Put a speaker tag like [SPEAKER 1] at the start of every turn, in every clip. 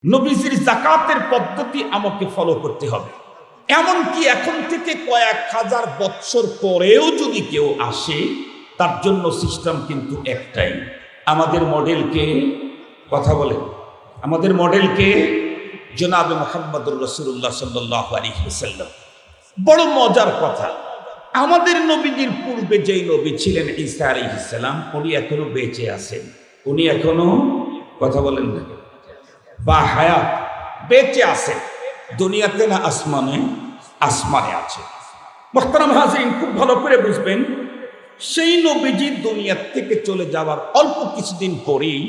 [SPEAKER 1] নবীজির যাকাতের পদ্ধতি আমাকে ফলো করতে হবে। এমনকি এখন থেকে কয়েক হাজার বছর পরেও যদি কেউ আসে, তার জন্য সিস্টেম কিন্তু একটাই। আমাদের মডেলকে কথা বলে, আমাদের মডেলকে জনাবে মুহাম্মদুর রাসূলুল্লাহ সাল্লাল্লাহু আলাইহি ওয়াসাল্লাম। বড় মজার কথা, আমাদের নবীজির পূর্বে যেই নবী ছিলেন ঈসা আলাইহিস সালাম, উনি এখনো বেঁচে আছেন। উনি এখনো কথা বলেন না বা হায়াত বেঁচে আছে, দুনিয়াতে না আসমানে? আসমানে আছে। মুহতারাম হাজিরিন, খুব ভালো করে বুঝবেন, সেই নবীজি দুনিয়া থেকে চলে যাওয়ার অল্প কিছুদিন পরেই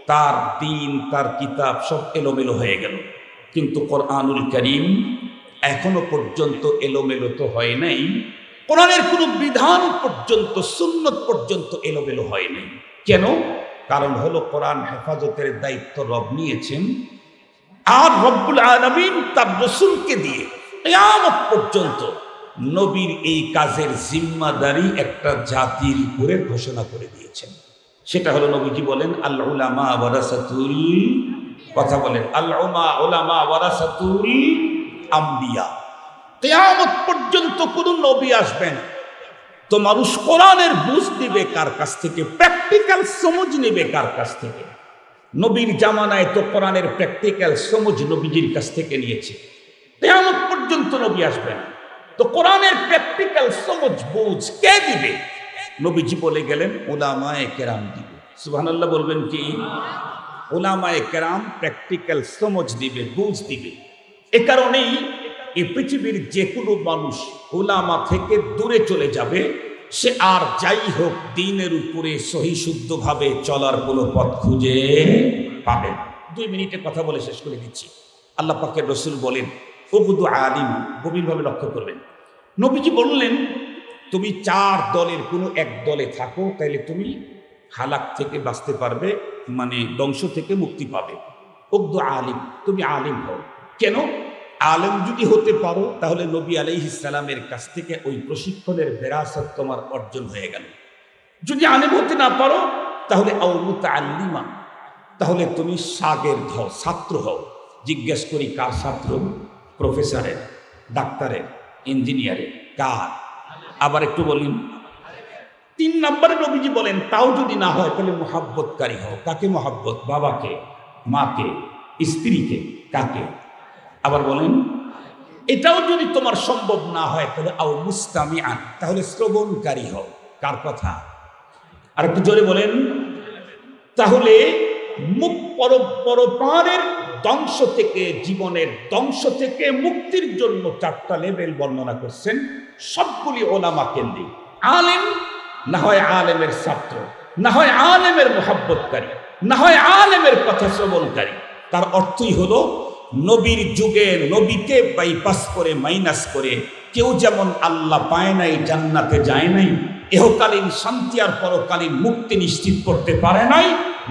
[SPEAKER 1] তার দ্বীন, তার কিতাব সব এলোমেলো হয়ে গেল। কিন্তু কোরআনুল কারীম এখনো পর্যন্ত এলোমেলো তো হয় নাই। কোরআনের কোনো বিধান পর্যন্ত, সুন্নত পর্যন্ত এলোমেলো হয় নাই। কেন? কারণ হলো কোরআন হেফাজতের দায়িত্ব রব নিয়েছেন, আর রব্বুল আলামিন তার রাসূলকে দিয়ে কিয়ামত পর্যন্ত নবীর এই কাজের জিম্মাদারি একটা জাতির উপরে ঘোষণা করে দিয়েছেন। সেটা হলো নবীজি বলেন, আল উলামা ওয়ারাসাতুল, কথা বলেন, আল উলামা ওয়ারাসাতুল আম্বিয়া। কিয়ামত পর্যন্ত কোন নবী আসবেন তো মানুষ কোরআনের বুঝ দিবে কার কাছ থেকে? প্র্যাকটিক্যাল সমঝ নেবে কার কাছ থেকে? নবীর জামানায় তো কোরআনের প্র্যাকটিক্যাল সমঝ নবীজির কাছ থেকে নিয়েছে। কিয়ামত পর্যন্ত নবী আসবেন তো কোরআনের প্র্যাকটিক্যাল সমঝ বুঝ কে দিবে? নবীজি বলে গেলেন, উলামায়ে কেরাম দিবে। সুবহানাল্লাহ বলবেন কি? উলামায়ে কেরাম প্র্যাকটিক্যাল সমঝ দিবে, বুঝ দিবে। এ কারণেই এই পৃথিবীর যে কোনো মানুষ উলামা থেকে দূরে চলে যাবে, সে আর যাই হোক দ্বীনের উপরে সহি শুদ্ধভাবে চলার কোনো পথ খুঁজে পাবে না। 2 মিনিটে কথা বলে শেষ করে দিচ্ছি। আল্লাহ পাকের রাসূল বলেন, উবুদু আলিম, গভীরভাবে লক্ষ্য করবেন। নবীজি বললেন, তুমি 4 দলের কোনো এক দলে থাকো, তাইলে তুমি হালাক থেকে বাঁচতে পারবে, মানে ধ্বংস থেকে মুক্তি পাবে। উবদু আলিম, তুমি আলিম হও। কেন? আলেম যদি হতে পারো তাহলে নবী আলাইহিস সালামের কাছ থেকে ওই প্রশিক্ষণের বিরাসত তোমার অর্জন হয়ে গেল। যদি আলেম হতে না পারো তাহলে আও মুতাআল্লিমা, তাহলে তুমি শাগির্দ হও, ছাত্র হও। জিজ্ঞেস করি, কার ছাত্র? প্রফেসরের, ডাক্তারের, ইঞ্জিনিয়ারের, কার? আবার একটু বলুন। 3 নম্বরে নবীজি বলেন, তাও যদি না হয় তাহলে মুহাব্বতকারী হও। কাকে মুহাব্বত? বাবাকে, মাকে, স্ত্রীকে, কাকে? আবার বলেন, এটাও যদি তোমার সম্ভব না হয় তাহলে আও মুস্তামিআন, তাহলে শ্রবণকারী হও। কার কথা? আর একটু জোরে বলেন। তাহলে মুখ পরপারের ধ্বংস থেকে, জীবনের ধ্বংস থেকে মুক্তির জন্য 4টা লেভেল বর্ণনা করছেন, সবগুলি ওলামা কেন্দ্রিক। আলেম, না হয় আলেমের ছাত্র, না হয় আলেমের মুহাব্বতকারী, না হয় আলেমের কথা শ্রবণকারী। তার অর্থই হলো, নবীর যুগে নবীকে বাইপাস করে, মাইনাস করে কেউ যেমন আল্লাহ পায় নাই, জান্নাতে যায় নাই, ইহকালীন শান্তি আর পরকালীন মুক্তি নিশ্চিত করতে পারে নাই,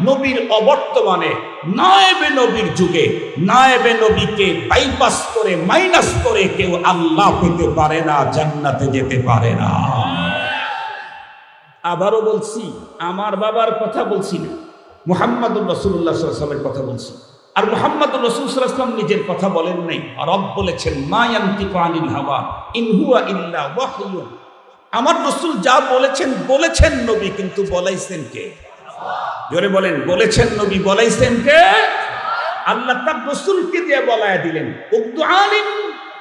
[SPEAKER 1] নবীর অবর্তমানে নায়েবে নবীর যুগে নায়েবে নবীকে বাইপাস করে, মাইনাস করে কেউ আল্লাহ পেতে পারে না, জান্নাতে যেতে পারে না। আবারও বলছি, আমার বাবার কথা বলছি না, মুহাম্মদুর রাসূলুল্লাহ সাল্লাল্লাহু আলাইহি ওয়াসাল্লামের কথা বলছি। আর মুহাম্মদুর রাসূল সাল্লাল্লাহু আলাইহি ওয়াসাল্লাম নিজের কথা বলেন নাই, রব বলেছেন, মা ইয়ানতিকু আনিল হাওয়া ইন হুয়া ইল্লা ওয়াহয়ুন। আমার রাসূল যা বলেছেন, বলেছেন নবী, কিন্তু বলাইছেন কে? জোরে বলেন, বলেছেন নবী, বলাইছেন কে? আল্লাহ তার রাসূলকে দিয়ে বলায়া দিলেন, উবদু আলিম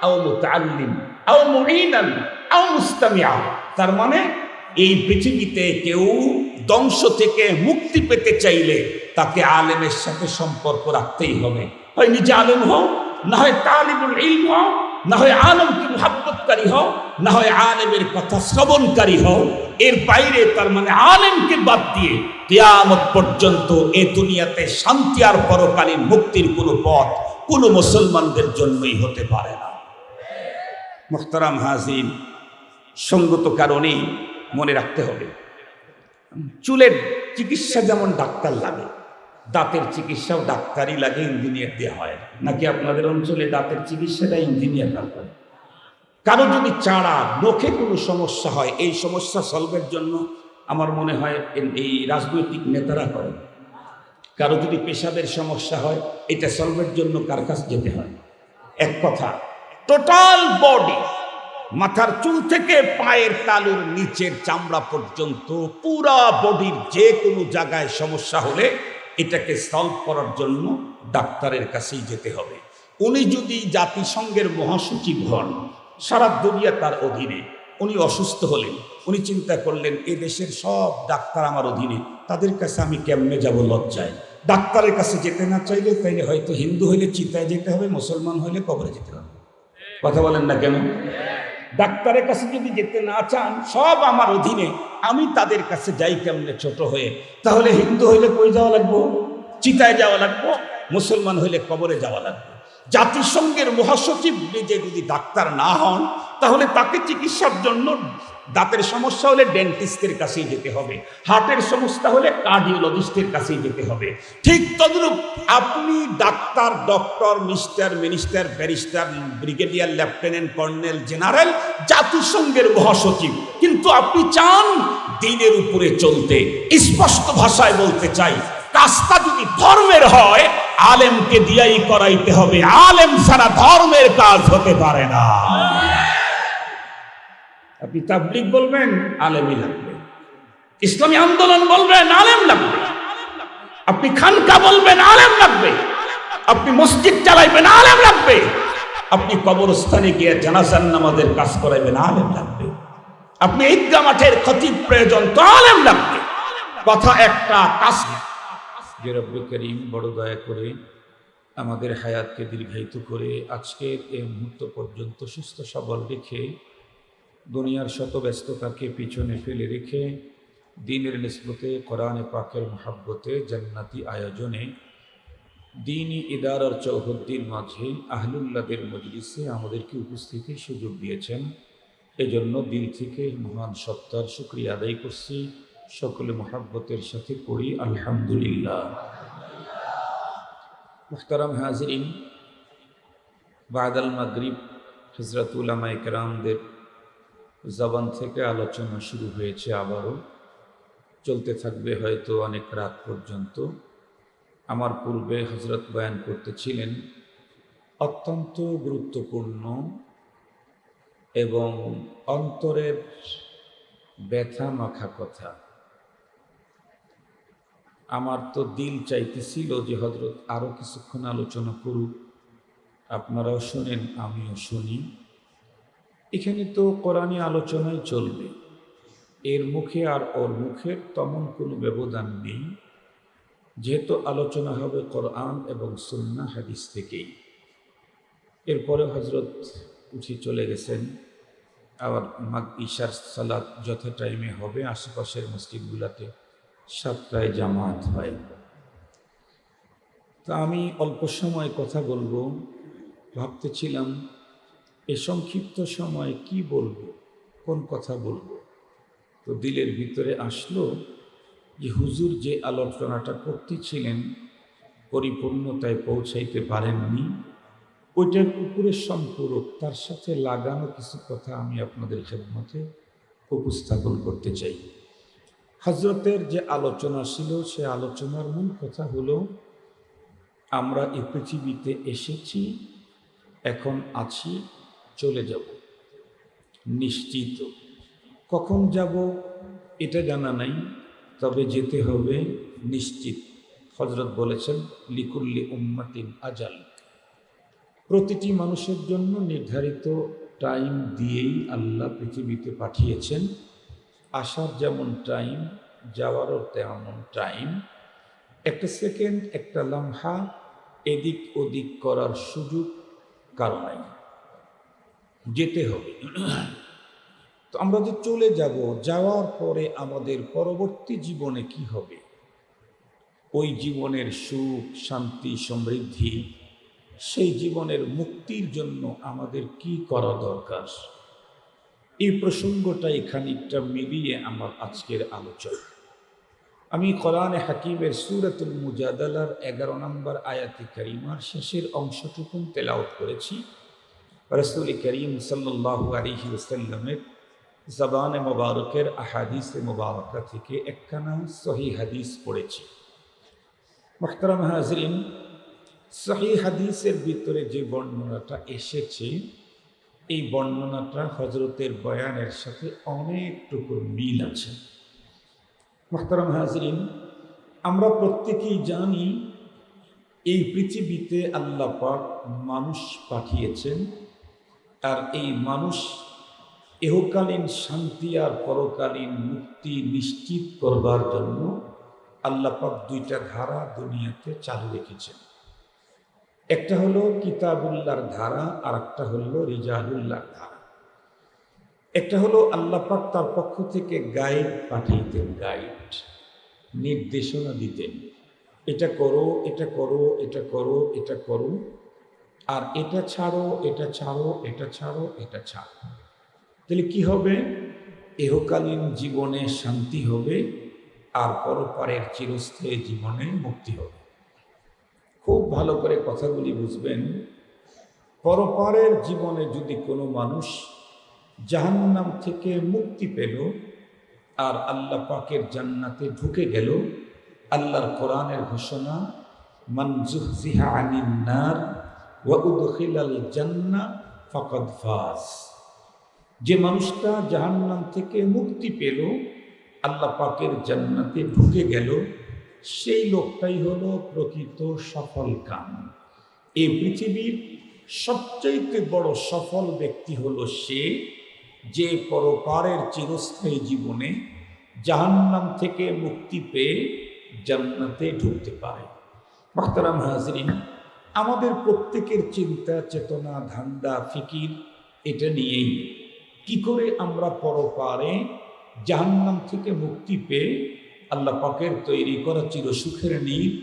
[SPEAKER 1] আও মুতাআল্লিম আও মুঈনান আও মুস্তামিআ। তার মানে এই পৃথিবীতে কেউ ধ্বংস থেকে মুক্তি পেতে চাইলে তাকে আলেমের সাথে সম্পর্ক রাখতেই হবে। হয় নিজে আলেম হও, না হয় তালিবুল ইলম হও, না হয় আলেমকে মুহাব্বতকারী হও, না হয় আলেমের কথা শ্রবণকারী হও। এর বাইরে, তার মানে আলেমকে বাদ দিয়ে কিয়ামত পর্যন্ত এ দুনিয়াতে শান্তি আর পরকালীন মুক্তির কোনো পথ কোনো মুসলমানদের জন্যই হতে পারে না। মুহতারাম হাজির, সঙ্গত কারণেই মনে রাখতে হবে, চুলের চিকিৎসা যেমন ডাক্তার লাগে, দাঁতের চিকিৎসাও ডাক্তারই লাগে, ইঞ্জিনিয়ার দিয়ে হয় নাকি? আপনাদের অঞ্চলে দাঁতের চিকিৎসাটা ইঞ্জিনিয়ার না করে? কারো যদি চাড়া, নখে কোনো সমস্যা হয়, এই সমস্যা সলভের জন্য আমার মনে হয় এই রাজনৈতিক নেতারা করে। কারো যদি পেশাবের সমস্যা হয়, এটা সলভের জন্য কার কাছে যেতে হয়? এক কথা, টোটাল বডি, মাথার চুল থেকে পায়ের তালুর নিচের চামড়া পর্যন্ত পুরা বডির যে কোনো জায়গায় সমস্যা হলে এটাকে সলভ করার জন্য ডাক্তারের কাছেই যেতে হবে। উনি যদি জাতিসংঘের মহাসচিব হন, সারা দুনিয়া তার অধীনে, উনি অসুস্থ হলেন, উনি চিন্তা করলেন এ দেশের সব ডাক্তার আমার অধীনে, তাদের কাছে আমি কেমনে যাব লজ্জায়। ডাক্তারের কাছে যেতে না চাইলে তাইলে হয়তো হিন্দু হইলে চিতায় যেতে হবে, মুসলমান হইলে কবরে যেতে হবে। কথা বলেন না কেন? ডাক্তারের কাছে যদি যেতে না চান, সব আমার অধীনে, আমি তাদের কাছে যাই কেমনে ছোট হয়ে, তাহলে হিন্দু হইলে কই যাওয়া লাগবো? চিতায় যাওয়া লাগবো। মুসলমান হইলে কবরে যাওয়া লাগবে। জাতিসংঘের মহাসচিব নিজে যদি ডাক্তার না হন, তাহলে তাকে চিকিৎসার জন্য দাঁতের সমস্যা হলে ডেন্টিস্টের কাছেই যেতে হবে, হার্টের সমস্যা হলে কার্ডিওলজিস্টের কাছেই যেতে হবে। ঠিক তদ্রূপ আপনি doctor, doctor, mister, minister, barrister, brigadier, lieutenant, colonel, general, জাতিসংঘের মহাসচিব, কিন্তু আপনি চান দ্বীনের উপরে চলতে। স্পষ্ট ভাষায় বলতে চাই, কাজটা যদি ধর্মের হয়, আলেমকে দিয়াই করাইতে হবে। আলেম ছাড়া ধর্মের কাজ হতে পারে না। আপনি তাবলীগ বলবেন, আলেমই লাগবে। ইসলামী আন্দোলন বলবেন, আলেম লাগবে। আপনি খানকা বলবেন, আলেম লাগবে। আপনি মসজিদ চালাইবেন, আলেম লাগবে। আপনি কবরস্থানে গিয়ে জানাজার নামাজের কাজ করাইবেন, আলেম লাগবে। আপনি ঈদগাহ মাঠের খতিব প্রয়োজন, তো আলেম লাগবে। কথা একটা, কাজ। যে রব্বুল করিম বড় দয়া করে আমাদের হায়াতকে দীর্ঘায়িত করে আজকের এই মুহূর্ত পর্যন্ত সুস্থ সবল রেখে, দুনিয়ার শত ব্যস্ততাকে পিছনে ফেলে রেখে, দ্বীনের নিসবতে, কোরআনে পাকের মহাব্বতে, জান্নাতি আয়োজনে, দ্বীনি ইদারার চৌহদ্দির মাঝে আহলুল্লাহদের মজলিসে আমাদেরকে উপস্থিতির সুযোগ দিয়েছেন। এজন্য দিল থেকে মহান সত্তার শুকরিয়া আদায় করছি। সকলে মহাব্বতের সাথে পড়ি আলহামদুলিল্লাহ। মুহতারাম হাজিরিন, বাদাল মাগরিব হযরত উলামায়ে কেরামদের জবান থেকে আলোচনা শুরু হয়েছে, আবারও চলতে থাকবে হয়তো অনেক রাত পর্যন্ত। আমার পূর্বে হযরত বয়ান করতেছিলেন অত্যন্ত গুরুত্বপূর্ণ এবং অন্তরের ব্যথা মাখা কথা। আমার তো দিল চাইতেছিল যে হযরত আরও কিছুক্ষণ আলোচনা করুক, আপনারাও শোনেন, আমিও শুনি। এখানে তো কোরআনী আলোচনাই চলবে, এর মুখে আর ওর মুখের তেমন কোনো ব্যবধান নেই, যেহেতু আলোচনা হবে কোরআন এবং সুন্নাহ হাদিস থেকেই। এরপরে হযরত উঠে চলে গেছেন। আবার ঈশার সালাত যথা টাইমে হবে, আশেপাশের মসজিদগুলোতে 7টায় জামাত হয়। তা আমি অল্প সময় কথা বলবো, ভাবতেছিলাম এই সংক্ষিপ্ত সময়ে কি বলবো, কোন কথা বলবো। তো দিলের ভিতরে আসলো যে হুজুর যে আলোচনাটা করতেছিলেন পরিপূর্ণতায় পৌঁছাইতে পারেননি, ওইটার উপরে সম্পূরক, তার সাথে লাগানো কিছু কথা আমি আপনাদের খেদমতে উপস্থাপন করতে চাই। হযরতের যে আলোচনা ছিল, সে আলোচনার মূল কথা হলো, আমরা এই পৃথিবীতে এসেছি, এখন আছি, চলে যাব, নিশ্চিত। কখন যাব এটা জানা নাই, তবে যেতে হবে নিশ্চিত। হযরত বলেছেন লিকুল্লি উম্মাতিন আজাল, প্রতিটি মানুষের জন্য নির্ধারিত টাইম দিয়েই আল্লাহ পৃথিবীতে পাঠিয়েছেন। আসার যেমন টাইম, যাওয়ারও তেমন টাইম। একটা সেকেন্ড, একটা লম্হা এদিক ওদিক করার সুযোগ কারো নাই, যেতে হবে। তো আমরা যে চলে যাব, যাওয়ার পরে আমাদের পরবর্তী জীবনে কি হবে, ওই জীবনের সুখ, শান্তি, সমৃদ্ধি, সেই জীবনের মুক্তির জন্য আমাদের কি করা দরকার, এই প্রসঙ্গটাই খানিকটা মিলিয়ে আমার আজকের আলোচনা। আমি কোরআনে হাকিমের সূরাতুল মুজাদালার 11 নম্বর আয়াতে কারিমার শেষের অংশটুকু তেলাওয়াত করেছি। রাসূল করিম সাল্লাল্লাহু আলাইহি ওয়াসাল্লামের জবানে মোবারকের আহাদিসে মোবারকা থেকে একখানা সহিহ হাদিস পড়েছি। মুহতারাম হাজরিন, সহিহ হাদিসের ভিতরে যে বর্ণনাটা এসেছে, এই বর্ণনাটা হজরতের বয়ানের সাথে অনেকটুকু মিল আছে। মুহতারাম হাজরিন, আমরা প্রত্যেকেই জানি এই পৃথিবীতে আল্লাহ পাক মানুষ পাঠিয়েছেন, আর এই মানুষ ইহকালীন শান্তি আর পরকালীন মুক্তি নিশ্চিত করবার জন্য আল্লাহ পাক দুইটা ধারা দুনিয়াতে চালু রেখেছেন। একটা হলো কিতাবুল্লাহর ধারা, আর একটা হলো রিজালুল্লাহর ধারা। একটা হলো আল্লাহ পাক তার পক্ষ থেকে গাইড পাঠিয়েছেন, গাইড নির্দেশনা দিতেন, এটা করো, এটা করো, এটা করো, এটা করো, আর এটা ছাড়ো, এটা ছাড়ো, এটা ছাড়ো, এটা ছাড়ো। তাহলে কি হবে? ইহকালীন জীবনে শান্তি হবে, আর পরপারের চিরস্থায়ী জীবনে মুক্তি হবে। খুব ভালো করে কথাগুলি বুঝবেন। পরপারের জীবনে যদি কোনো মানুষ জাহান্নাম থেকে মুক্তি পেল আর আল্লাহ পাকের জান্নাতে ঢুকে গেল, আল্লাহর কোরআনের ঘোষণা, মান যুহজিহা আনিন নার ওয়া উদখিলাল জান্নাহ ফাকাদ ফাজ। যে মানুষটা জাহান্নাম থেকে মুক্তি পেল, আল্লাহ পাকের জান্নাতে ঢুকে গেল, সেই লোকটাই হলো প্রকৃত সফল কাম। এই পৃথিবীর সবচাইতে বড় সফল ব্যক্তি হলো সে, যে পরপারের চিরস্থায়ী জীবনে জাহান্নাম থেকে মুক্তি পেয়ে জান্নাতে ঢুকতে পারে। মুহতারাম হাজরিন, আমাদের প্রত্যেকের চিন্তা চেতনা ধান্দা ফিকির এটা নিয়েই, কি করে আমরা পরপারে জাহান্নাম থেকে মুক্তি পেয়ে আল্লাহ পাকের তৈরি করা চিরসুখের নীড়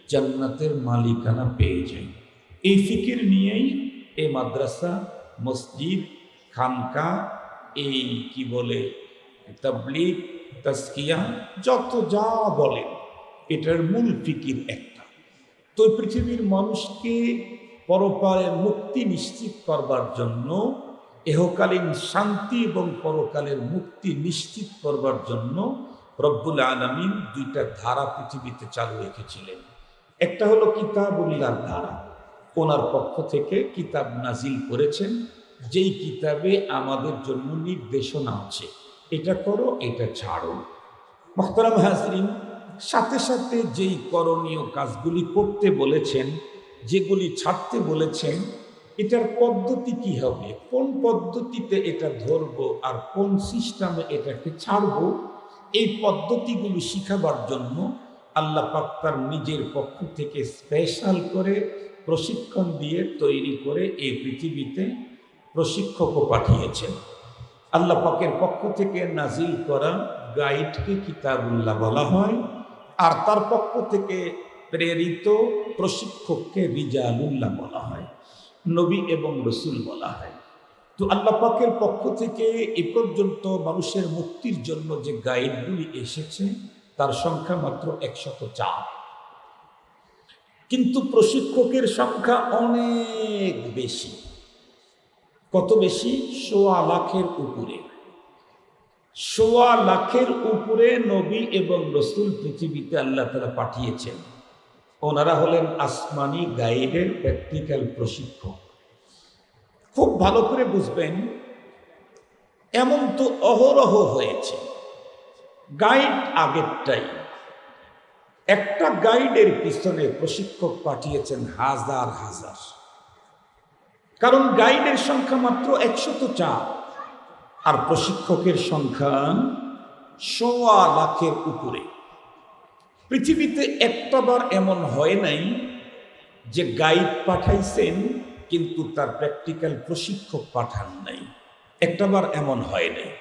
[SPEAKER 1] জান্নাতের মালিকানা পেয়ে যাই। এই ফিকির নিয়েই এই মাদ্রাসা, মসজিদ, খানকা, এই কি বলে তাবলীগ, তাজকিয়া, যত যা বলে, এটার মূল ফিকির একটা। তো পৃথিবীর মানুষকে পরপারের মুক্তি নিশ্চিত করবার জন্য, ইহকালীন শান্তি এবং পরকালের মুক্তি নিশ্চিত করবার জন্য রব্বুল আলামিন দুইটা ধারা পৃথিবীতে চালু রেখেছিলেন। একটা হলো কিতাবুল্লাহর ধারা, ওনার পক্ষ থেকে কিতাব নাজিল করেছেন, যেই কিতাবে আমাদের জন্য নির্দেশনা আছে, এটা করো, এটা ছাড়ো। মুহতারাম হাজরিন, সাথে সাথে যেই করণীয় কাজগুলি করতে বলেছেন, যেগুলি ছাড়তে বলেছেন, এটার পদ্ধতি কি হবে, কোন পদ্ধতিতে এটা ধরবো আর কোন সিস্টেমে এটাকে ছাড়বো, এই পদ্ধতিগুলো শিখাবার জন্য আল্লাহ পাক তার নিজের পক্ষ থেকে স্পেশাল করে প্রশিক্ষণ দিয়ে তৈরি করে এই পৃথিবীতে প্রশিক্ষকও পাঠিয়েছেন। আল্লাহ পাকের পক্ষ থেকে নাজিল করা গাইডকে কিতাবুল্লাহ বলা হয়, আর তার পক্ষ থেকে প্রেরিত প্রশিক্ষককে রিজালুল্লাহ বলা হয়, নবী এবং রসুল বলা হয়। তো আল্লাহ পাকের পক্ষ থেকে এ পর্যন্ত মানুষের মুক্তির জন্য যে গাইডগুলি এসেছে, তার সংখ্যা মাত্র 104, কিন্তু প্রশিক্ষকের সংখ্যা অনেক বেশি। কত বেশি? 1.25 লাখের উপরে। 1.25 লাখের উপরে নবী এবং রসুল পৃথিবীতে আল্লাহ তাআলা পাঠিয়েছেন। ওনারা হলেন আসমানি গাইডের প্র্যাকটিক্যাল প্রশিক্ষক। খুব ভালো করে বুঝবেন, এমন তো অহরহ হয়েছে। গাইড আগেরটাই, একটা গাইডের পিছনে প্রশিক্ষক পাঠিয়েছেন হাজার হাজার, কারণ গাইডের সংখ্যা মাত্র 104 আর প্রশিক্ষকের সংখ্যা 1.25 লাখের উপরে। পৃথিবীতে একটাবার এমন হয় নাই যে গাইড পাঠাইছেন কিন্তু তার প্র্যাকটিক্যাল প্রশিক্ষক পাঠান নাই, একটাবার এমন হয় নাই।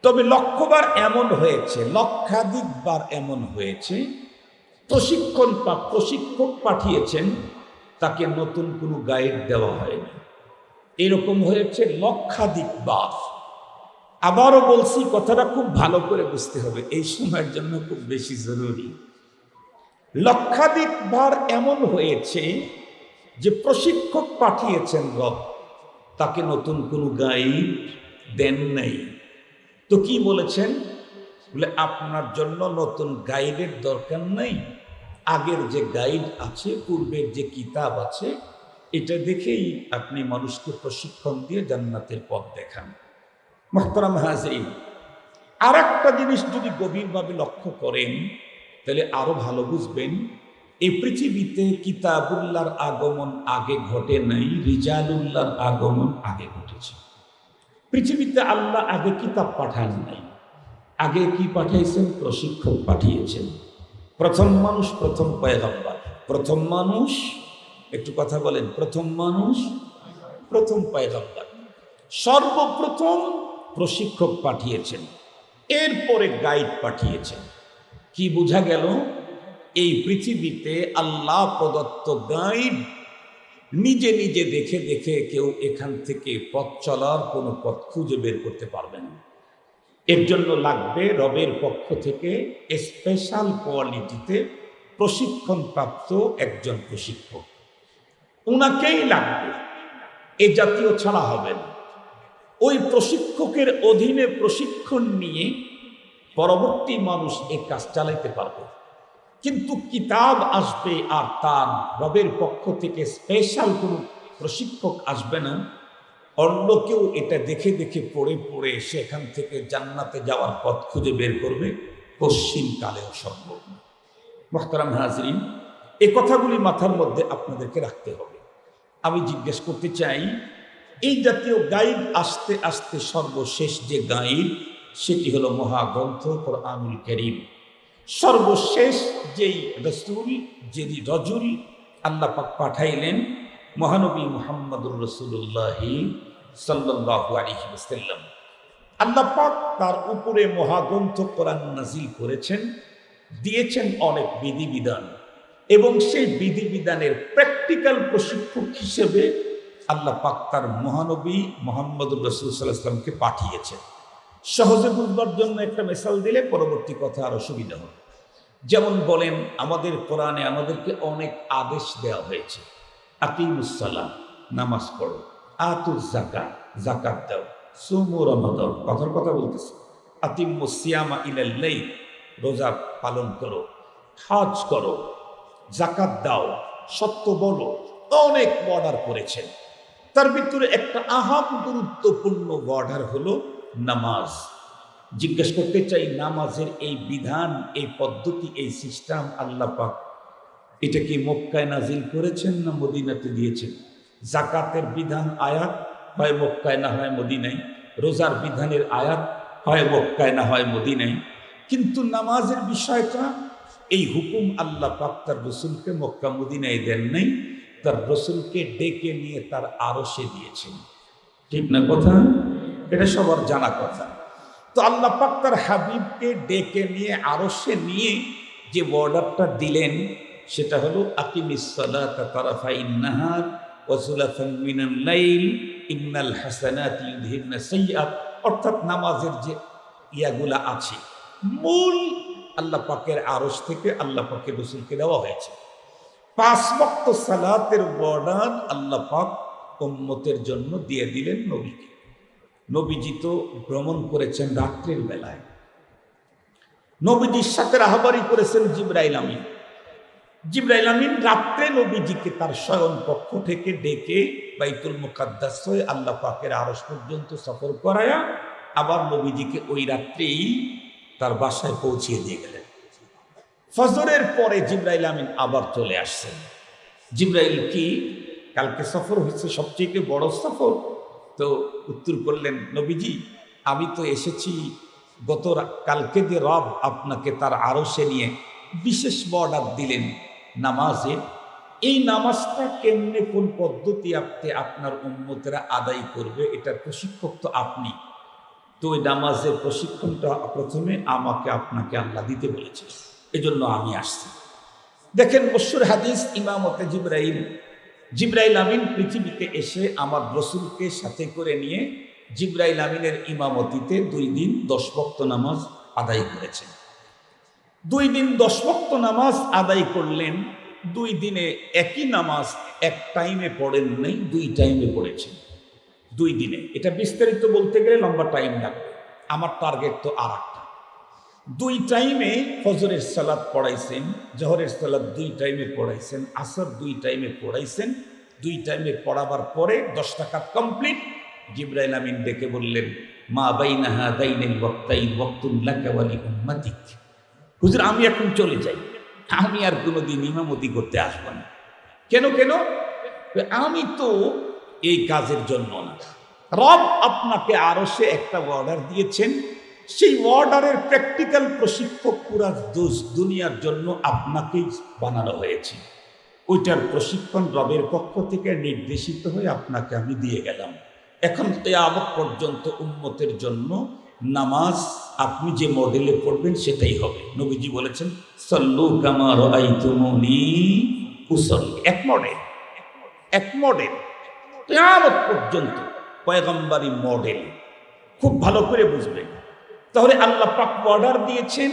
[SPEAKER 1] তবে লক্ষবার এমন হয়েছে, লক্ষাধিকবার এমন হয়েছে, প্রশিক্ষক পাঠিয়েছেন, তাকে নতুন কোনো গাইড দেওয়া হয়নি। এরকম হয়েছে লক্ষাধিকবার। আবারও বলছি, কথাটা খুব ভালো করে বুঝতে হবে, এই সময়ের জন্য খুব বেশি জরুরি। লক্ষাধিকবার এমন হয়েছে যে প্রশিক্ষক পাঠিয়েছেন রব, তাকে নতুন কোনো গাইড দেন নাই। তো কি বলেছেন? বলে আপনার জন্য নতুন গাইডের দরকার নেই, আগের যে গাইড আছে, পূর্বের যে কিতাব আছে, এটা দেখেই আপনি মানুষকে প্রশিক্ষণ দিয়ে জান্নাতের পথ দেখান। মুহতারাম হাজরিন, আর একটা জিনিস যদি গভীরভাবে লক্ষ্য করেন তাহলে আরো ভালো বুঝবেন, এই পৃথিবীতে কিতাবুল্লাহর আগমন আগে ঘটে নাই, রিজালুল্লাহর আগমন আগে ঘটেছে। পৃথিবীতে আল্লাহ আগে কিতাব পাঠান নাই, আগে কি পাঠাইছেন? প্রশিক্ষক পাঠিয়েছেন। প্রথম মানুষ, প্রথম পয়গম্বর, প্রথম মানুষ, একটু কথা বলেন, প্রথম মানুষ, প্রথম পয়গম্বর, সর্বপ্রথম প্রশিক্ষক পাঠিয়েছেন, এরপরে গাইড পাঠিয়েছেন। কি বোঝা গেল? এই পৃথিবীতে আল্লাহ প্রদত্ত গাইড নিজে নিজে দেখে দেখে কেউ এখান থেকে পথ চলার কোনো পথ খুঁজে বের করতে পারবে না। এর জন্য লাগবে রবের পক্ষ থেকে স্পেশাল কোয়ালিটিতে প্রশিক্ষণপ্রাপ্ত একজন প্রশিক্ষক, উনাকেই লাগবে, এ জাতীয় ছাড়া হবে না। ওই প্রশিক্ষকের অধীনে প্রশিক্ষণ নিয়ে পরবর্তী মানুষ এই কাজ চালাইতে পারবে। কিন্তু কিতাব আসবে আর তার রবের পক্ষ থেকে স্পেশাল কোনো প্রশিক্ষক আসবে না, অন্য কেউ এটা দেখে দেখে পড়ে পড়ে সেখান থেকে জান্নাতে যাওয়ার পথ খুঁজে বের করবে, কশ্চিন কালেও সম্ভব না। মুহতারাম হাজরিন, এই কথাগুলি মাথার মধ্যে আপনাদেরকে রাখতে হবে। আমি জিজ্ঞেস করতে চাই, এই জাতীয় গাইড আস্তে আস্তে সর্বশেষ যে গাইড, সেটি হলো মহাগ্রন্থ কোরআনুল কারীম। সর্বশেষ যেই রসুল, যেই রজুল আল্লাহ পাক পাঠাইলেন, মহানবী মুহাম্মদুর রাসূলুল্লাহ সাল্লাল্লাহু আলাইহি ওয়াসাল্লাম। আল্লাহ পাক তার উপরে মহাগ্রন্থ কোরআন নাজিল করেছেন, দিয়েছেন অনেক বিধিবিধান, এবং সেই বিধিবিধানের প্র্যাকটিক্যাল প্রশিক্ষক হিসেবে আল্লাহ পাক তার মহানবী মুহাম্মদুর রাসূল সাল্লাল্লাহু আলাইহি ওয়াসাল্লামকে পাঠিয়েছেন। সহজে বুঝবার জন্য একটা মিসাল দিলে পরবর্তী কথা আরো সুবিধা হবে। যেমন বলেন, আমাদের কোরআনে আমাদেরকে অনেক আদেশ দেওয়া হয়েছে। আকিমুস সালাহ, নামাজ পড়ো, আতুজ যাকাত, যাকাত দাও, সুমু রমাদান, কথার কথা বলতেছে, আতিম্মুস সিয়ামা ইলাল লাইল, রোজা পালন করো, হজ করো, যাকাত দাও, সত্য বলো, অনেক অর্ডার করেছেন। তার ভিতরে একটা আহাম গুরুত্বপূর্ণ অর্ডার হলো নামাজ। জিজ্ঞেস করতে চাই, নামাজের এই বিধান, এই পদ্ধতি, এই সিস্টেম আল্লাহ পাক এটা কি মক্কায় নাজিল করেছেন না মদিনাতে দিয়েছেন? যাকাতের বিধান আয়াত হয় মক্কায় না হয় মদিনায়, রোজার বিধানের আয়াত হয় মক্কায় না হয় মদিনায়, কিন্তু নামাজের বিষয়টা, এই হুকুম আল্লাহ পাক তার রসুলকে মক্কা মদিনায় দেন নাই, তার রসুলকে ডেকে নিয়ে তার আরশে দিয়েছেন। ঠিক না কথা? এটা সবার জানা কথা। তো আল্লাহ পাক তার হাবিবকে ডেকে নিয়ে আরশে নিয়ে যে অর্ডারটা দিলেন, সেটা হলো আকিমিস সালাতা তারাফাইন নাহার ওয়া যুলাফান মিনাল লাইল ইন্নাল হাসানাতি ইউযহিবনা সাইয়্যাত। অর্থাৎ নামাজের যে ইয়াগুলা আছে, মূল আল্লাহ পাকের আরশ থেকে আল্লাহ পাকের রসুলকে দেওয়া হয়েছে। 5 ওয়াক্ত সালাতের অর্ডার আল্লাহ পাক উম্মতের জন্য দিয়ে দিলেন নবীকে। নবীজি তো ভ্রমণ করেছেন রাত্রির বেলায়, নবীজির সাথে রাহবারি করেছেন জিবরাইল আমিন। জিবরাইল আমিন রাত্রে নবীজিকে তার শয়ন কক্ষ থেকে ডেকে বাইতুল মুকাদ্দাস হয়ে আল্লাহ পাকের আরশ পর্যন্ত সফর করায়া আবার নবীজিকে ওই রাত্রেই তার বাসায় পৌঁছিয়ে দিয়ে গেলেন। ফজরের পরে জিবরাইল আমিন আবার চলে আসছেন। জিবরাইল কি, কালকে সফর হচ্ছে সবচেয়ে বড় সফর? তো উত্তর করলেন, নবীজি আমি তো এসেছি কালকে যে রব আপনাকে তার আরশে নিয়ে বিশেষ অর্ডার দিলেন নামাজে, এই নামাজটা কেমনে, কোন পদ্ধতি আপনার উম্মতেরা আদায় করবে, এটার প্রশিক্ষক তো আপনি। তো ওই নামাজের প্রশিক্ষণটা প্রথমে আমাকে আপনাকে আল্লাহ দিতে বলেছে, এজন্য আমি আসছি। দেখেন মশহুর হাদিস, ইমামতে জিবরাইল আমিন পৃথিবীতে এসে আমার রসুলকে সাথে করে নিয়ে জিবরাইল আমিনের ইমামতিতে 2 দিন 10 ওয়াক্ত নামাজ আদায় করেছেন। 2 দিন 10 ওয়াক্ত নামাজ আদায় করলেন। 2 দিনে একই নামাজ এক টাইমে পড়েন নাই, 2 টাইমে পড়েছেন 2 দিনে। এটা বিস্তারিত বলতে গেলে লম্বা টাইম লাগবে, আমার টার্গেট তো আর একটা। দুই টাইমে ফজরের সালাত পড়াইছেন, জোহরের সালাত দুই টাইমে পড়াইছেন, আসর দুই টাইমে পড়াইছেন। দুই টাইমে পড়াবার পরে 10 রাকাত কমপ্লিট। জিবরাইল আমিন ডেকে বললেন, মা বাইনা হাদাইনিল ওয়াক্তাইন ওয়াক্তুন লাকা ওয়া লি উম্মাতিক। হুজুর, আমি এখন চলে যাই, আমি আর কোনোদিন ইমামতি করতে আসবো না। কেন কেন? আমি তো এই কাজের জন্য না। রব আপনাকে আরো সে একটা অর্ডার দিয়েছেন, সেই অর্ডারের প্র্যাকটিক্যাল প্রশিক্ষক পুরা দুনিয়ার জন্য আপনাকেই বানানো হয়েছে। ওইটার প্রশিক্ষণ রবের পক্ষ থেকে নির্দেশিত হয়ে আপনাকে আমি দিয়ে গেলাম। এখন কিয়ামত পর্যন্ত উম্মতের জন্য নামাজ আপনি যে মডেলে পড়বেন সেটাই হবে। নবীজি বলেছেন, সাল্লু কামা রাআইতুমুনি উসাল্লি। এক মডেল কিয়ামত পর্যন্ত পয়গম্বরী মডেল। খুব ভালো করে বুঝবেন। তাহলে আল্লাহ পাক অর্ডার দিয়েছেন,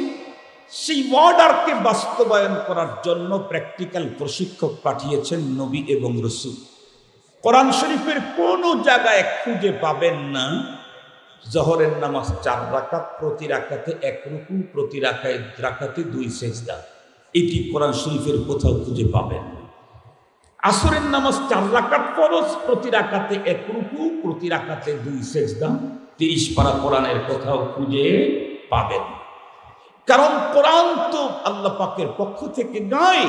[SPEAKER 1] সেই অর্ডারকে বাস্তবায়ন করার জন্য প্র্যাকটিক্যাল প্রশিক্ষক পাঠিয়েছেন নবী এবং রাসূল। কোরআন শরীফের কোনো জায়গায় খুঁজে পাবেন না জোহরের নামাজ 4 রাকাত, প্রতি রাকাতে 1 রুকু, প্রতি রাকাতে 2 সেজদা। এটি কোরআন শরীফের কোথাও খুঁজে পাবেন না। আসরের নামাজ 4 রাকাত ফরজ, প্রতি রাকাতে 1 রুকু, প্রতি রাকাতে 2 সেজদা। 30 পারা কোরআনের কোথাও খুঁজে পাবেন। কারণ কোরআন তো আল্লাহ পাকের পক্ষ থেকে নয়,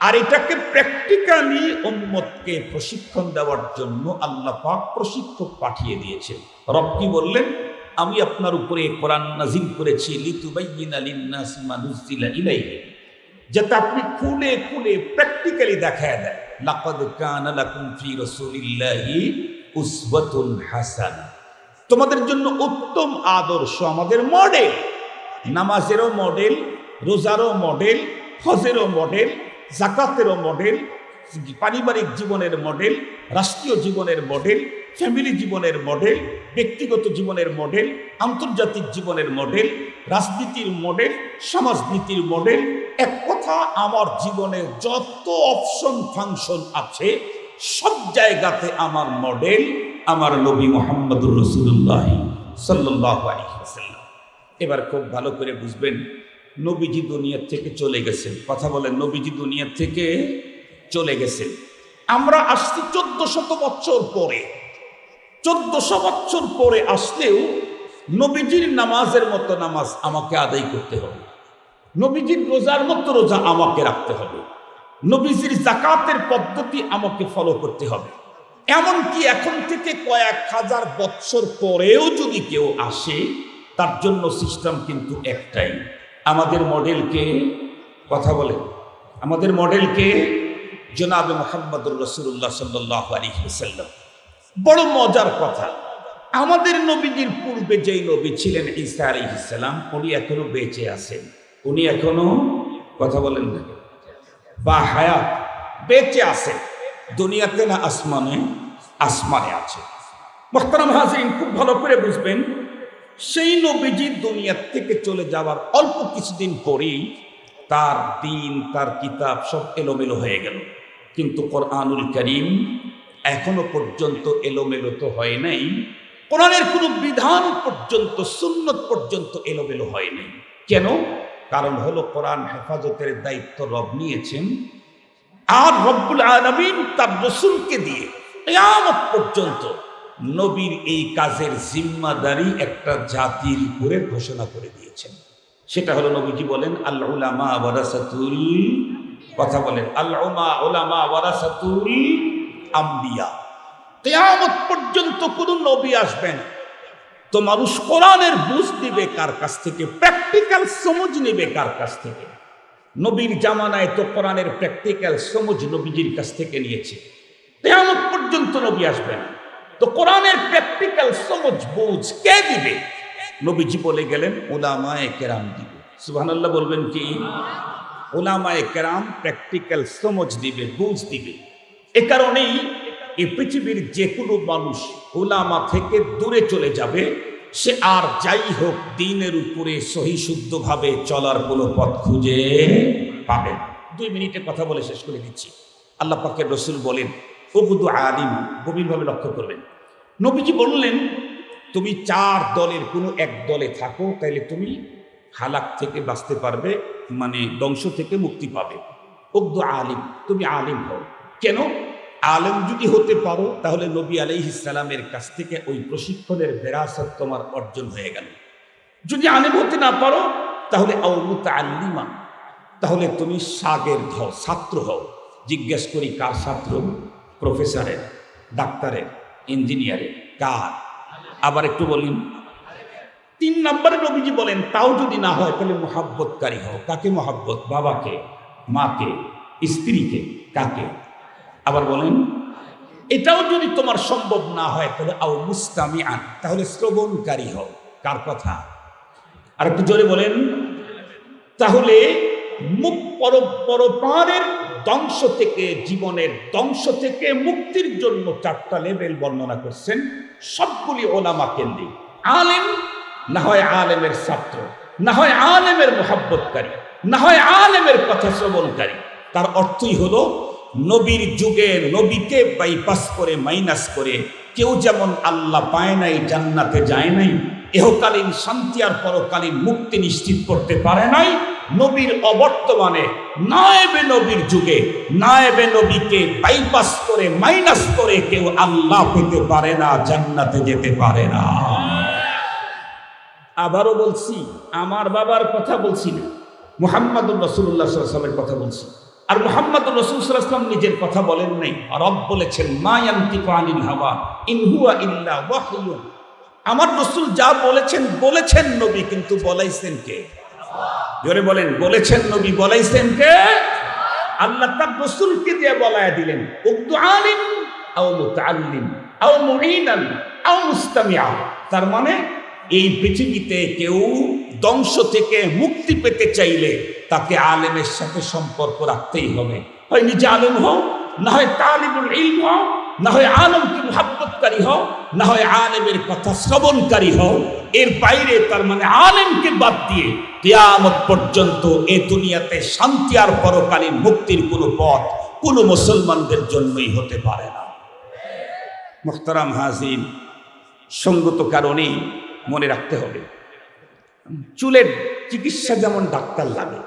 [SPEAKER 1] আর এটাকে প্র্যাকটিক্যালি উম্মতকে প্রশিক্ষণ দেওয়ার জন্য আল্লাহ পাক প্রশিক্ষক পাঠিয়ে দিয়েছেন। রব কি বললেন? আমি আপনার উপরে কোরআন নাযিল করেছি লিতুবাইয়িনা লিন-নাসি মা নুযিলা ইলাইহিম, যাতে আপনি খুলে খুলে প্র্যাকটিক্যালি দেখায় দেন। লাকাদ কানা লাকুম ফি রাসূলিল্লাহি উসওয়াতুন হাসানাহ। তোমাদের জন্য উত্তম আদর্শ, আমাদের মডেল। নামাজেরও মডেল, রোজারও মডেল, হজেরও মডেল, যাকাতেরও মডেল, পারিবারিক জীবনের মডেল, রাষ্ট্রীয় জীবনের মডেল, ফ্যামিলি জীবনের মডেল, ব্যক্তিগত জীবনের মডেল, আন্তর্জাতিক জীবনের মডেল, রাজনীতির মডেল, সমাজনীতির মডেল। এক কথা, আমার জীবনের যত অপশন ফাংশন আছে সব জায়গাতে আমার মডেল আমার নবী মুহাম্মদুর রাসূলুল্লাহ সাল্লাল্লাহু আলাইহি ওয়াসাল্লাম। এবার খুব ভালো করে বুঝবেন, নবীজি দুনিয়ার থেকে চলে গেছেন। কথা বলেন, নবীজি দুনিয়ার থেকে চলে গেছেন। আমরা আসছি 1400 বছর পরে। 1400 বছর পরে আসলেও নবীজির নামাজের মতো নামাজ আমাকে আদায় করতে হবে, নবীজির রোজার মতো রোজা আমাকে রাখতে হবে, নবীজির যাকাতের পদ্ধতি আমাকে ফলো করতে হবে। এমনকি এখন থেকে কয়েক হাজার বছর পরেও যদি কেউ আসে, তার জন্য সিস্টেম কিন্তু একটাই। আমাদের মডেলকে, কথা বলে, আমাদের মডেলকে জনাবে মুহাম্মদুর রাসূলুল্লাহ সাল্লাল্লাহু আলাইহি ওয়াসাল্লাম। বড় মজার কথা, আমাদের নবীজির পূর্বে যেই নবী ছিলেন ঈসা আলাইহিস সালাম, উনি এখনো বেঁচে আছেন। উনি এখনো, কথা বলেন না, বা হায়াত, বেঁচে আছেন। দুনিয়াতে না আসমানে? আসমানে আছে। মুহতারাম হাজিরিন, খুব ভালো করে বুঝবেন, সেই নবীজি দুনিয়া থেকে চলে যাওয়ার অল্প কিছুদিন পরেই তার দিন, তার কিতাব সব এলোমেলো হয়ে গেল। কিন্তু কোরআনুল কারীম এখনো পর্যন্ত এলোমেলো তো হয় নাই। কোরআনের কোনো বিধান পর্যন্ত, সুন্নত পর্যন্ত এলোমেলো হয় নাই। কেন? কারণ হলো কোরআন হেফাজতের দায়িত্ব রব নিয়েছেন, আর রব্বুল আলামিন তার রাসূলকে দিয়ে কিয়ামত পর্যন্ত নবীর এই কাজের জিম্মাদারি একটা জাতির উপরে ঘোষণা করে দিয়েছেন। সেটা হলো, নবীজি বলেন, আল উলামা ওয়ারাসাতুল, কথা বলেন, আল উলামা ওয়ারাসাতুল আম্বিয়া। কিয়ামত পর্যন্ত কোন নবী আসবেন তো মানুষ কোরআনের বুঝ দিবে কার কাছ থেকে? প্র্যাকটিক্যাল সমঝ নেবে কার কাছ থেকে? নবীর জামানায় তো কোরআনের প্র্যাকটিক্যাল সমঝ নবীজির কাছ থেকে নিয়েছে। কিয়ামত পর্যন্ত নবী আসবেন তো কোরআনের প্র্যাকটিক্যাল সমঝ বুঝ কে দিবে? নবীজি বলে গেলেন, উলামায়ে কেরাম দিবে। সুবহানাল্লাহ বলবেন কি? উলামায়ে কেরাম প্র্যাকটিক্যাল সমঝ দিবে, বুঝ দিবে। এ কারণেই এই পৃথিবীর যে কোনো মানুষ উলামা থেকে দূরে চলে যাবে, সে আর যাই হোক দ্বীনের উপরে সহি শুদ্ধভাবে চলার কোনো পথ খুঁজে পাবে। 2 মিনিটে কথা বলে শেষ করে দিচ্ছি। আল্লাহ পাকের রাসূল বলেন, উবুদু আলিম, গভীরভাবে লক্ষ্য করবেন। নবীজি বললেন, তুমি 4 দলের কোনো এক দলে থাকো, তাইলে তুমি হালাক থেকে বাঁচতে পারবে, মানে ধ্বংস থেকে মুক্তি পাবে। উগ্দ আলিম, তুমি আলিম হও। কেন? আলেম যদি হতে পারো তাহলে নবী আলাইহিস সালামের কাছ থেকে ওই প্রশিক্ষণের বিরাসত তোমার অর্জন হয়ে গেল। যদি আলেম হতে না পারো তাহলে আও মুতাআল্লিমা, তাহলে তুমি শাগিরদ হও, ছাত্র হও। জিজ্ঞেস করি কার ছাত্র? প্রফেসরের, ডাক্তারের, ইঞ্জিনিয়ারের, কার? আবার একটু বলুন। 3 নম্বরে নবীজি বলেন তাও যদি না হয় তাহলে মুহাব্বতকারী হও। কাকে মহাব্বত? বাবাকে, মাকে, স্ত্রীকে, কাকে? আবার বলেন। এটাও যদি তোমার সম্ভব না হয় তাহলে আও মুস্তামিআন, তাহলে শ্রবণকারী হও। কার কথা? আর একটু জোরে বলেন। তাহলে মুখ পরপারের ধ্বংস থেকে, জীবনের ধ্বংস থেকে মুক্তির জন্য 4টা লেভেল বর্ণনা করছেন, সবগুলি ওলামা কেন্দ্রিক। আলেম, না হয় আলেমের ছাত্র, না হয় আলেমের মুহাব্বতকারী, না হয় আলেমের কথা শ্রবণকারী। তার অর্থই হলো নবীর যুগে নবীকে বাইপাস করে, মাইনাস করে কেউ যেমন আল্লাহ পায় নাই, জান্নাতে যায় নাই, ইহকালীন শান্তি আর পরকালীন মুক্তি নিশ্চিত করতে পারে নাই, নবীর অবর্তমানে নায়েবে নবীর যুগে নায়েবে নবীকে বাইপাস করে, মাইনাস করে কেউ আল্লাহ পেতে পারে না, জান্নাতে যেতে পারে না। আবারও বলছি, আমার বাবার কথা বলছি না, মুহাম্মাদুর রাসূলুল্লাহ সাল্লাল্লাহু আলাইহি ওয়াসাল্লামের কথা বলছি। আর মুহাম্মাদুর রাসূল সাল্লাল্লাহু আলাইহি ওয়াসাল্লাম নিজের কথা বলেন নাই, রব বলেছেন মা ইয়ানতিকু আনিল হাওয়া ইন হুয়া ইল্লা ওয়াহয়ুন। আমার রাসূল যা বলেছেন বলেছেন নবী, কিন্তু বলাইছেন কে? জোরে বলেন। বলেছেন নবী, বলাইছেন কে? আল্লাহ তার রাসূলকে দিয়ে বলায়া দিলেন উগদু আলিম আও মুতাআল্লিম আও মুঈনান আও মুস্তামিআ। তার মানে এই পৃথিবীতে কেউ ধ্বংস থেকে মুক্তি পেতে চাইলে তাকে আলেমের সাথে সম্পর্ক রাখতেই হবে। হয় নিজে আলেম হও, না হয় তালিবুল ইলম হও, না হয় আলেমকে মুহাব্বতকারী হও, না হয় আলেমের কথা শ্রবণকারী হও। এর বাইরে তার মানে আলেমকে বাদ দিয়ে কিয়ামত পর্যন্ত এই দুনিয়াতে শান্তি আর পরকালীন মুক্তির কোনো পথ কোনো মুসলমানদের জন্যই হতে পারে না। মুহতারাম হাজির, সঙ্গত কারণেই মনে রাখতে হবে, চুলের চিকিৎসা যেমন ডাক্তার লাগে,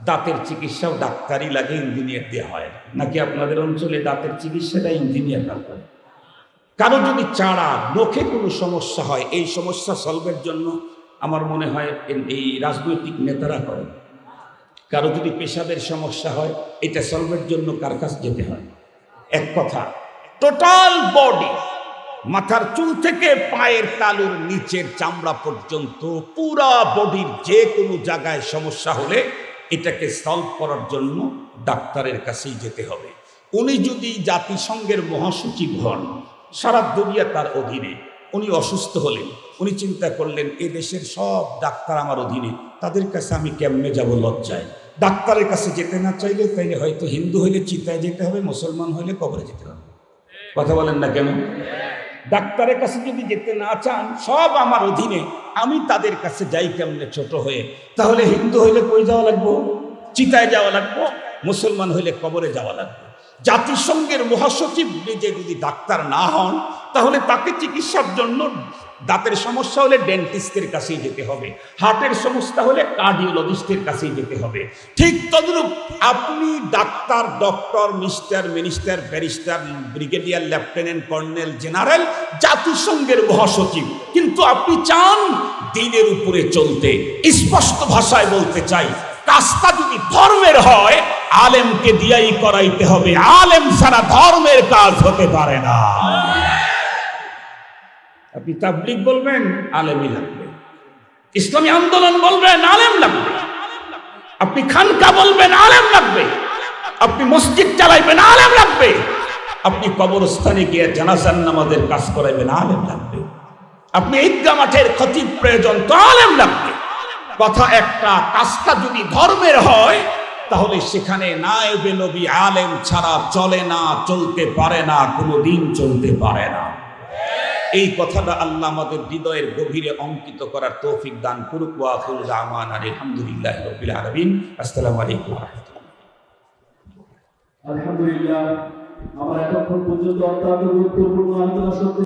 [SPEAKER 1] দাঁতের চিকিৎসাও ডাক্তারই লাগে, ইঞ্জিনিয়ার দিয়ে হয় নাকি? আপনাদের অঞ্চলে দাঁতের চিকিৎসাটা ইঞ্জিনিয়াররা করে। কারো যদি চাড়া নখে কোনো সমস্যা হয়, এই সমস্যা সলভের জন্য আমার মনে হয় এই রাজনৈতিক নেতারা করে। কারো যদি পেশাবের সমস্যা হয়, এটা সলভের জন্য কার কাছে যেতে হয়? এক কথা, টোটাল বডি, মাথার চুল থেকে পায়ের তালুর নিচের চামড়া পর্যন্ত পুরা বডির যে কোনো জায়গায় সমস্যা হলে এটাকে সলভ করার জন্য ডাক্তারের কাছেই যেতে হবে। উনি যদি জাতিসংঘের মহাসচিব হন, সারা দুনিয়া তার অধীনে, উনি অসুস্থ হলেন, উনি চিন্তা করলেন এ দেশের সব ডাক্তার আমার অধীনে, তাদের কাছে আমি কেমনে যাব? লজ্জায়। ডাক্তারের কাছে যেতে না চাইলে তাইলে হয়তো হিন্দু হইলে চিতায় যেতে হবে, মুসলমান হইলে কবরে যেতে হবে। কথা বলেন না কেন? ডাক্তারের কাছে যদি যেতে না চান, সব আমার অধীনে, আমি তাদের কাছে যাই কেমনে ছোট হয়ে? তাহলে হিন্দু হইলে কই যাওয়া লাগবো? চিতায় যাওয়া লাগবো। মুসলমান হইলে কবরে যাওয়া লাগবে। জাতিসংঘের মহাসচিব নিজে যদি ডাক্তার না হন, তাহলে তাকে চিকিৎসার জন্য দাঁতের সমস্যা হলে ডেন্টিস্টের কাছেই যেতে হবে, হার্টের সমস্যা হলে কার্ডিওলজিস্টের কাছেই যেতে হবে। ঠিক তদ্রূপ আপনি doctor, doctor, mister, minister, barrister, brigadier, lieutenant, colonel, general, জাতিসংঘের মহাসচিব, কিন্তু আপনি চান দ্বীনের উপরে চলতে। স্পষ্ট ভাষায় বলতে চাই, কাজটা যদি ধর্মের হয় আলেমকে দিয়াই করাইতে হবে। আলেম ছাড়া ধর্মের কাজ হতে পারে না। আপনি তাবলীগ বলবেন, আলেমই লাগবে। ইসলামী আন্দোলন বলবেন, আলেম লাগবে। আপনি খানকা বলবেন, আলেম লাগবে। আপনি মসজিদ চালাইবেন, আলেম লাগবে। আপনি কবরস্থানে গিয়ে জানাজার নামাজের কাজ করাইবেন, আলেম লাগবে। আপনি ঈদগাহ মাঠের খতিব প্রয়োজন, তো আলেম লাগবে। কথা একটা, কাজটা যদি ধর্মের হয় তাহলে সেখানে নায়েবে নবী আলেম ছাড়া চলে না, চলতে পারে না, কোনোদিন চলতে পারে না। এই কথাটা আল্লাহ আমাদের হৃদয়ের গভীরে অঙ্কিত করার তৌফিক দান করুক। ওয়া আখিরু দাওয়ানা আলহামদুলিল্লাহি রাব্বিল আলামিন। আসসালামু আলাইকুম ওয়া রাহমাতুল্লাহ।
[SPEAKER 2] আলহামদুলিল্লাহ, আমরা এতক্ষণ পর্যন্ত অত্যন্ত গুরুত্বপূর্ণ আলোচনা